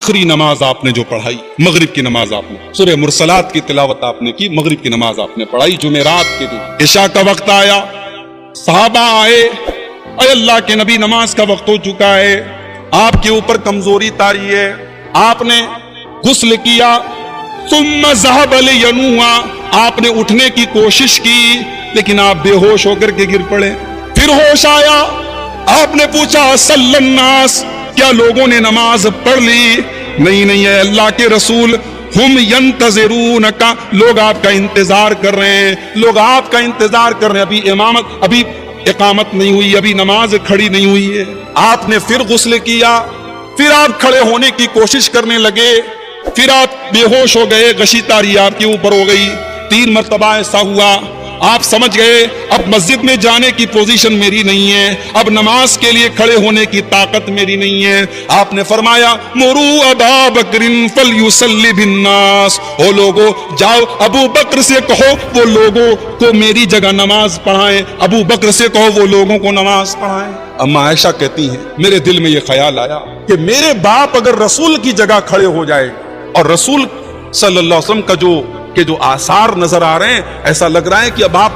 آخری نماز آپ نے جو پڑھائی، مغرب کی نماز آپ نے، سورہ مرسلات کی تلاوت آپ نے کی، مغرب کی نماز آپ نے پڑھائی جمعرات کے دن، عشاء کا وقت آیا، صحابہ آئے، اے اللہ کے نبی نماز کا وقت ہو چکا ہے، آپ کے اوپر کمزوری طاری ہے، آپ نے غسل کیا، ثم ذهب لینوہا، آپ نے اٹھنے کی کوشش کی لیکن آپ بے ہوش ہو کر کے گر پڑے، پھر ہوش آیا، آپ نے پوچھا صلی الناس، کیا لوگوں نے نماز پڑھ لی؟ نہیں اے اللہ کے رسول، ہم ینتظرونک، لوگ آپ کا انتظار کر رہے ہیں، لوگ آپ کا انتظار کر رہے ہیں، ابھی اقامت نہیں ہوئی، ابھی نماز کھڑی نہیں ہوئی ہے۔ آپ نے پھر غسل کیا، پھر آپ کھڑے ہونے کی کوشش کرنے لگے، پھر آپ بے ہوش ہو گئے، غشی طاری آپ کے اوپر ہو گئی، 3 مرتبہ ایسا ہوا، آپ سمجھ گئے اب مسجد میں جانے کی پوزیشن میری نہیں ہے، اب نماز کے لیے کھڑے ہونے کی طاقت میری نہیں ہے۔ آپ نے فرمایا مرو ابا بکر فلیصلی بالناس، او لوگو جاؤ ابو بکر سے کہو وہ لوگوں کو میری جگہ نماز پڑھائیں، ابو بکر سے کہو وہ لوگوں کو نماز پڑھائیں۔ اما عائشہ کہتی ہیں میرے دل میں یہ خیال آیا کہ میرے باپ اگر رسول کی جگہ کھڑے ہو جائے اور رسول صلی اللہ علیہ وسلم کا جو آثار نظر آ رہے ہیں، ایسا لگ رہا ہے کہ اب آپ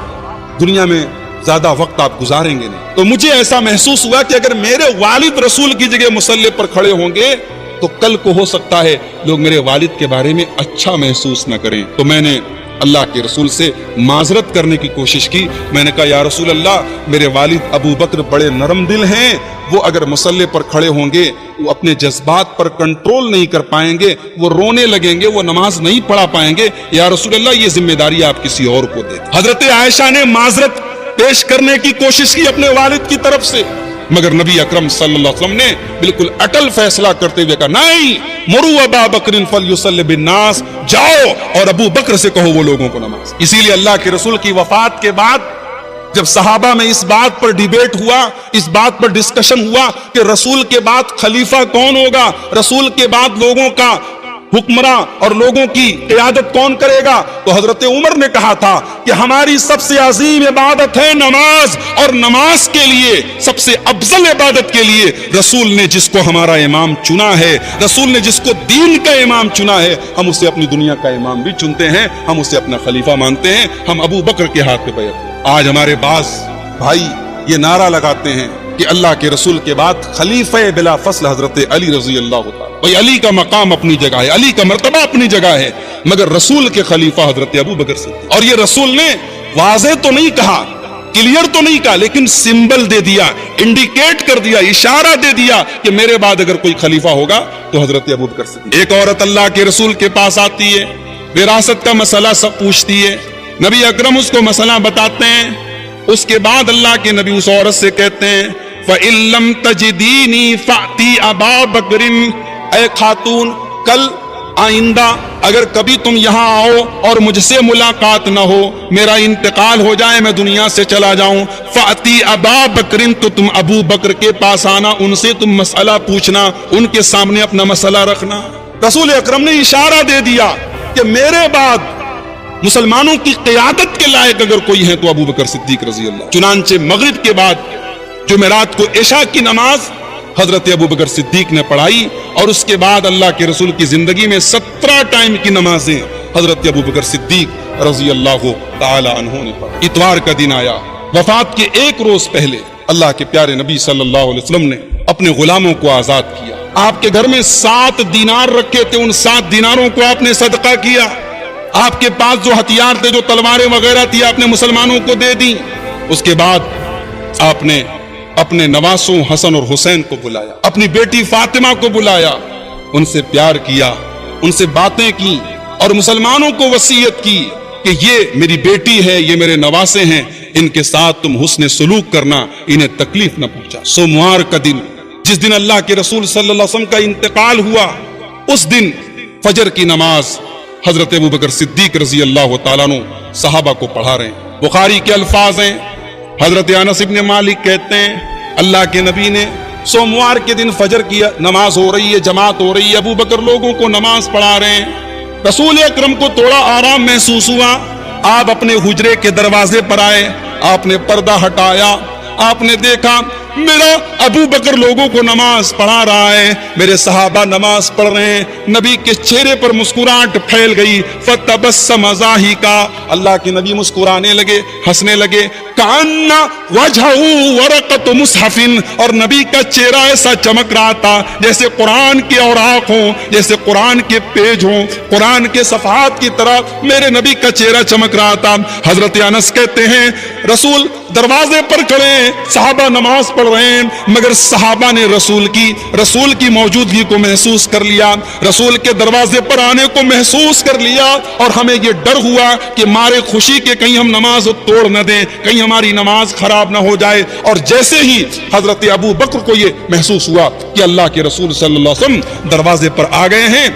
دنیا میں زیادہ وقت آپ گزاریں گے نہیں، تو مجھے ایسا محسوس ہوا کہ اگر میرے والد رسول کی جگہ مصلی پر کھڑے ہوں گے تو کل کو ہو سکتا ہے لوگ میرے والد کے بارے میں اچھا محسوس نہ کریں۔ تو میں نے اللہ کے رسول سے معذرت کرنے کی کوشش کی، میں نے کہا یا رسول اللہ، میرے والد ابو بکر بڑے نرم دل ہیں، وہ اگر مصلی پر کھڑے ہوں گے وہ اپنے جذبات پر کنٹرول نہیں کر پائیں گے، وہ رونے لگیں گے، وہ نماز نہیں پڑھا پائیں گے، یا رسول اللہ یہ ذمہ داری آپ کسی اور کو دے دیں۔ حضرت عائشہ نے معذرت پیش کرنے کی کوشش کی اپنے والد کی طرف سے، مگر نبی اکرم صلی اللہ علیہ وسلم نے بالکل اٹل فیصلہ کرتے ہوئے کہا نہیں، مرو ابا بکر فلیصلی بالناس، جاؤ اور ابو بکر سے کہو وہ لوگوں کو نماز۔ اسی لیے اللہ کے رسول کی وفات کے بعد جب صحابہ میں اس بات پر ڈیبیٹ ہوا، اس بات پر ڈسکشن ہوا کہ رسول کے بعد خلیفہ کون ہوگا، رسول کے بعد لوگوں کا حکمراں اور لوگوں کی قیادت کون کرے گا، تو حضرت عمر نے کہا تھا کہ ہماری سب سے عظیم عبادت ہے نماز، اور نماز کے لیے سب سے افضل عبادت کے لیے رسول نے جس کو ہمارا امام چنا ہے، رسول نے جس کو دین کا امام چنا ہے، ہم اسے اپنی دنیا کا امام بھی چنتے ہیں، ہم اسے اپنا خلیفہ مانتے ہیں، ہم ابو بکر کے ہاتھ پہ بیعت۔ آج ہمارے بعض بھائی یہ نعرہ لگاتے ہیں کہ اللہ کے رسول کے بعد خلیفہ بلا فصل حضرت علی رضی اللہ تعالیٰ، بھئی علی کا مقام اپنی جگہ ہے، علی کا مرتبہ اپنی جگہ ہے، مگر رسول کے خلیفہ حضرت ابو بکر صدیق، اور یہ رسول نے واضح تو نہیں کہا، کلیئر تو نہیں کہا، لیکن سمبل دے دیا، انڈیکیٹ کر دیا، اشارہ دے دیا کہ میرے بعد اگر کوئی خلیفہ ہوگا تو حضرت ابو بکر صدیق۔ ایک عورت اللہ کے رسول کے پاس آتی ہے، وراثت کا مسئلہ سب پوچھتی ہے، نبی اکرم اس کو مسئلہ بتاتے ہیں، اس کے بعد اللہ کے نبی اس عورت سے کہتے ہیں فَإِن لَمْ تَجِدِينِي فَأْتِي أَبَا بَكْرٍ، اے خاتون کل آئندہ اگر کبھی تم یہاں آؤ اور مجھ سے ملاقات نہ ہو، میرا انتقال ہو جائے، میں دنیا سے چلا جاؤں، فَأْتِي أَبَا بَكْرٍ، تو تم ابو بکر کے پاس آنا، ان سے تم مسئلہ پوچھنا، ان کے سامنے اپنا مسئلہ رکھنا۔ رسول اکرم نے اشارہ دے دیا کہ میرے بعد مسلمانوں کی قیادت کے لائق اگر کوئی ہے تو ابو بکر صدیق رضی اللہ۔ چنانچہ مغرب کے بعد جمعرات کو عشاء کی نماز حضرت ابو بکر صدیق نے پڑھائی، اور اس کے بعد اللہ کے رسول کی زندگی میں 17 ٹائم کی نمازیں حضرت ابو بکر صدیق رضی اللہ تعالی عنہ نے پڑھی۔ اتوار کا دن آیا، وفات کے ایک روز پہلے اللہ کے پیارے نبی صلی اللہ علیہ وسلم نے اپنے غلاموں کو آزاد کیا۔ آپ کے گھر میں 7 دینار رکھے تھے، ان 7 دیناروں کو آپ نے صدقہ کیا۔ آپ کے پاس جو ہتھیار تھے، جو تلواریں وغیرہ تھی، آپ نے مسلمانوں کو دے دی۔ اس کے بعد آپ نے اپنے نواسوں حسن اور حسین کو بلایا، اپنی بیٹی فاطمہ کو بلایا، ان سے پیار کیا، ان سے باتیں کی، اور مسلمانوں کو وصیت کی کہ یہ میری بیٹی ہے، یہ میرے نواسے ہیں، ان کے ساتھ تم حسن سلوک کرنا، انہیں تکلیف نہ پہنچا۔ سوموار کا دن، جس دن اللہ کے رسول صلی اللہ علیہ وسلم کا انتقال ہوا، اس دن فجر کی نماز حضرت ابو بکر صدیق رضی اللہ تعالیٰ عنہ صحابہ کو پڑھا رہے ہیں۔ بخاری کے الفاظ ہیں، حضرت انس ابن مالک کہتے ہیں اللہ کے نبی نے سوموار کے دن فجر کی نماز ہو رہی ہے، جماعت ہو رہی ہے، ابو بکر لوگوں کو نماز پڑھا رہے ہیں، رسول اکرم کو تھوڑا آرام محسوس ہوا، آپ اپنے حجرے کے دروازے پر آئے، آپ نے پردہ ہٹایا، آپ نے دیکھا میرا ابو بکر لوگوں کو نماز پڑھا رہا ہے، میرے صحابہ نماز پڑھ رہے ہیں، نبی کے چہرے پر مسکراہٹ پھیل گئی، فتبسم ضاحکا، اللہ کے نبی مسکرانے لگے، ہنسنے لگے، کأن وجہہ ورقۃ مصحف، اور نبی کا چہرہ ایسا چمک رہا تھا جیسے قرآن کے اوراق ہوں، جیسے قرآن کے پیج ہوں، قرآن کے صفحات کی طرح میرے نبی کا چہرہ چمک رہا تھا۔ حضرت انس کہتے ہیں رسول دروازے پر کھڑے ہیں، صحابہ نماز پڑھ رہے ہیں، مگر صحابہ نے رسول کی موجودگی کو محسوس کر لیا، رسول کے دروازے پر آنے کو محسوس کر لیا، اور ہمیں یہ ڈر ہوا کہ مارے خوشی کے کہیں ہم نماز توڑ نہ دیں، کہیں ہماری نماز خراب نہ ہو جائے۔ اور جیسے ہی حضرت ابو بکر کو یہ محسوس ہوا کہ اللہ کے رسول صلی اللہ علیہ وسلم دروازے پر آ گئے ہیں،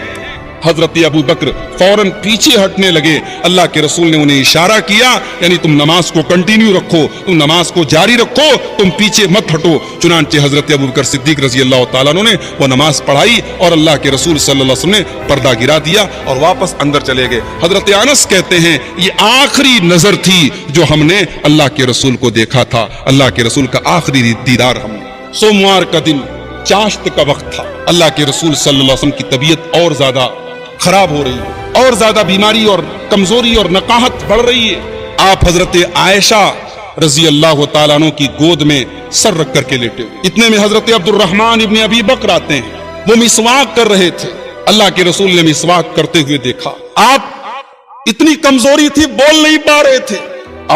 حضرت ابو بکر فوراً پیچھے ہٹنے لگے۔ اللہ کے رسول نے انہیں اشارہ کیا، یعنی تم نماز کو کنٹینیو رکھو، تم نماز کو جاری رکھو، تم پیچھے مت ہٹو۔ چنانچہ حضرت ابو بکر صدیق رضی اللہ تعالیٰ عنہ نے وہ نماز پڑھائی، اور اللہ کے رسول صلی اللہ علیہ وسلم نے پردہ گرا دیا اور واپس اندر چلے گئے۔ حضرت انس کہتے ہیں یہ آخری نظر تھی جو ہم نے اللہ کے رسول کو دیکھا تھا، اللہ کے رسول کا آخری دیدار ہم نے۔ سوموار کا دن چاشت کا وقت تھا، اللہ کے رسول صلی اللہ علیہ وسلم کی طبیعت اور زیادہ خراب ہو رہی ہے، اور زیادہ بیماری اور کمزوری اور نقاہت بڑھ رہی ہے۔ آپ حضرت عائشہ رضی اللہ تعالیٰ عنہ کی گود میں سر رکھ کر کے لیٹے ہوئے، اتنے میں حضرت عبد الرحمن ابن ابی بکر آتے ہیں، وہ مسواک کر رہے تھے۔ اللہ کے رسول نے مسواک کرتے ہوئے دیکھا، آپ اتنی کمزوری تھی بول نہیں پا رہے تھے،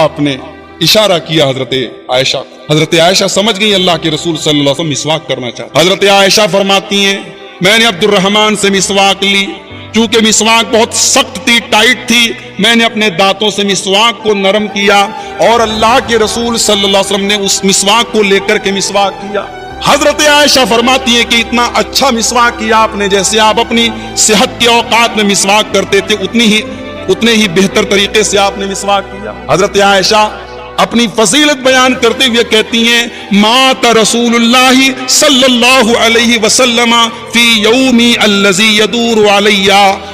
آپ نے اشارہ کیا حضرت عائشہ، حضرت عائشہ سمجھ گئی اللہ کے رسول صلی اللہ علیہ وسلم مسواک کرنا چاہتے۔ حضرت عائشہ فرماتی ہیں میں نے عبد الرحمن سے مسواک لی، چونکہ مسواک بہت سخت تھی، ٹائٹ تھی، میں نے اپنے دانتوں سے مسواک کو نرم کیا، اور اللہ کے رسول صلی اللہ علیہ وسلم نے اس مسواک کو لے کر کے مسواک کیا۔ حضرت عائشہ فرماتی ہے کہ اتنا اچھا مسواک کیا آپ نے، جیسے آپ اپنی صحت کے اوقات میں مسواک کرتے تھے اتنے ہی بہتر طریقے سے آپ نے مسواک کیا۔ حضرت عائشہ اپنی فضیلت بیان کرتے ہوئے کہتی ہیں مات رسول اللہ صلی اللہ علیہ وسلم فی یومی الذی یدور علی،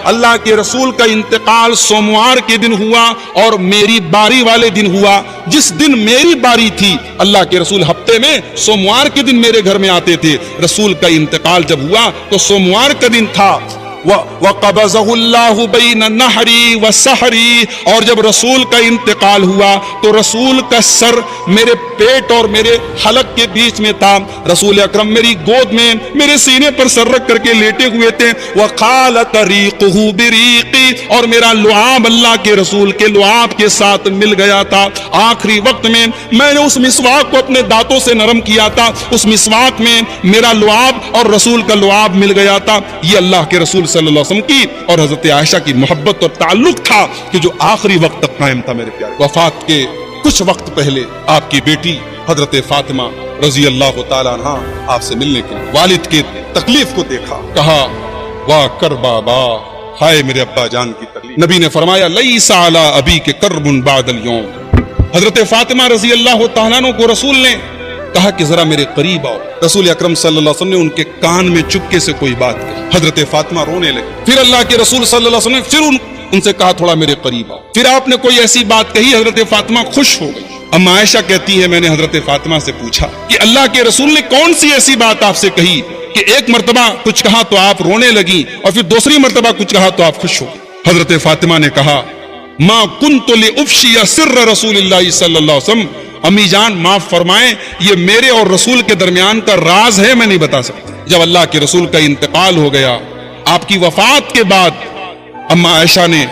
اللہ کے رسول کا انتقال سوموار کے دن ہوا اور میری باری والے دن ہوا۔ جس دن میری باری تھی، اللہ کے رسول ہفتے میں سوموار کے دن میرے گھر میں آتے تھے، رسول کا انتقال جب ہوا تو سوموار کا دن تھا۔ وَقَبَضَهُ اللَّهُ بَيْنَ النَّحْرِ وَالسَّحْرِ، اور جب رسول کا انتقال ہوا تو رسول کا سر میرے پیٹ اور میرے حلق کے بیچ میں تھا، رسول اکرم میری گود میں میرے سینے پر سر رکھ کر کے لیٹے ہوئے تھے۔ وَقَالَ طَرِيقُهُ بِرِيقِ، اور میرا لعاب اللہ کے رسول کے لعاب کے ساتھ مل گیا تھا۔ آخری وقت میں میں نے اس مسواک کو اپنے دانتوں سے نرم کیا تھا، اس مسواک میں میرا لعاب اور رسول کا لعاب مل گیا تھا۔ یہ اللہ کے رسول صلی اللہ علیہ وسلم کی اور حضرت عائشہ کی محبت اور تعلق تھا کہ جو آخری وقت تک قائم تھا۔ میرے پیارے، وفات کے کچھ وقت پہلے آپ کی بیٹی حضرت فاطمہ رضی اللہ تعالیٰ عنہ آپ سے ملنے کے والد کے تکلیف کو دیکھا، کہا واہ کر بابا، ہائے میرے ابا جان کی تکلیف۔ نبی نے فرمایا لیس علی ابی کے کرب بعد اليوم۔ حضرت فاطمہ رضی اللہ تعالیٰ عنہ کو رسول نے کہا کہ ذرا میرے قریب آؤ۔ رسول اکرم صلی اللہ علیہ وسلم نے ان کے کان میں چپکے سے کوئی بات کہی، حضرت فاطمہ رونے لگی۔ پھر اللہ کے رسول صلی اللہ علیہ وسلم نے پھر ان سے کہا تھوڑا میرے قریب آؤ۔ پھر آپ نے کوئی ایسی بات کہی، حضرت فاطمہ خوش ہو گئی۔ اما عائشہ کہتی ہے میں نے حضرت فاطمہ سے پوچھا کہ اللہ کے رسول نے کون سی ایسی بات آپ سے کہی کہ ایک مرتبہ کچھ کہا تو آپ رونے لگی اور پھر دوسری مرتبہ کچھ کہا تو آپ خوش ہو گئی۔ حضرت فاطمہ نے کہا ما کنت لافشی سر رسول اللہ صلی اللہ علیہ وسلم، امی جان معاف فرمائیں، یہ میرے اور رسول کے درمیان کا راز ہے، میں نہیں بتا سکتا۔ جب اللہ کے رسول کا انتقال ہو گیا، آپ کی وفات کے بعد اما عائشہ نے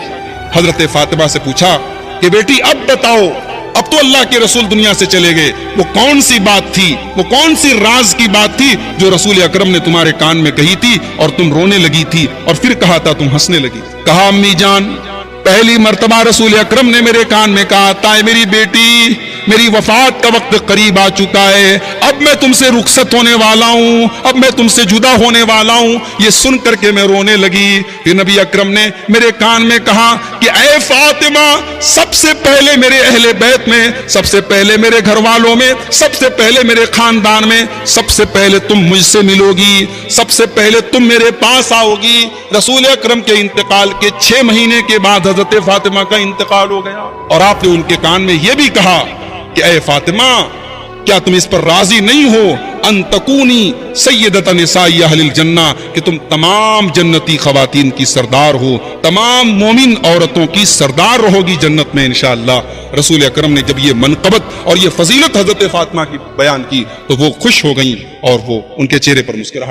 حضرت فاطمہ سے پوچھا کہ بیٹی اب بتاؤ، اب تو اللہ کے رسول دنیا سے چلے گئے، وہ کون سی بات تھی، وہ کون سی راز کی بات تھی جو رسول اکرم نے تمہارے کان میں کہی تھی اور تم رونے لگی تھی اور پھر کہا تھا تم ہنسنے لگی؟ کہا امی جان پہلی مرتبہ رسول اکرم نے میرے کان میں کہا تھا میری بیٹی میری وفات کا وقت قریب آ چکا ہے، اب میں تم سے رخصت ہونے والا ہوں، اب میں تم سے جدا ہونے والا ہوں۔ یہ سن کر کے میں رونے لگی۔ پھر نبی اکرم نے میرے کان میں کہا کہ اے فاطمہ، سب سے پہلے میرے اہل بیت میں، سب سے پہلے میرے گھر والوں میں، سب سے پہلے میرے خاندان میں، سب سے پہلے تم مجھ سے ملو گی، سب سے پہلے تم میرے پاس آؤ گی۔ رسول اکرم کے انتقال کے 6 مہینے کے بعد حضرت فاطمہ کا انتقال ہو گیا، اور آپ نے ان کے کان میں یہ بھی کہا کہ اے فاطمہ کیا تم اس پر راضی نہیں ہو ان تکونی سیدۃ نساء اہل الجنہ کہ تم تمام جنتی خواتین کی سردار ہو، تمام مومن عورتوں کی سردار رہو گی جنت میں انشاءاللہ۔ رسول اکرم نے جب یہ منقبت اور یہ فضیلت حضرت فاطمہ کی بیان کی تو وہ خوش ہو گئیں اور وہ ان کے چہرے پر مسکراہٹ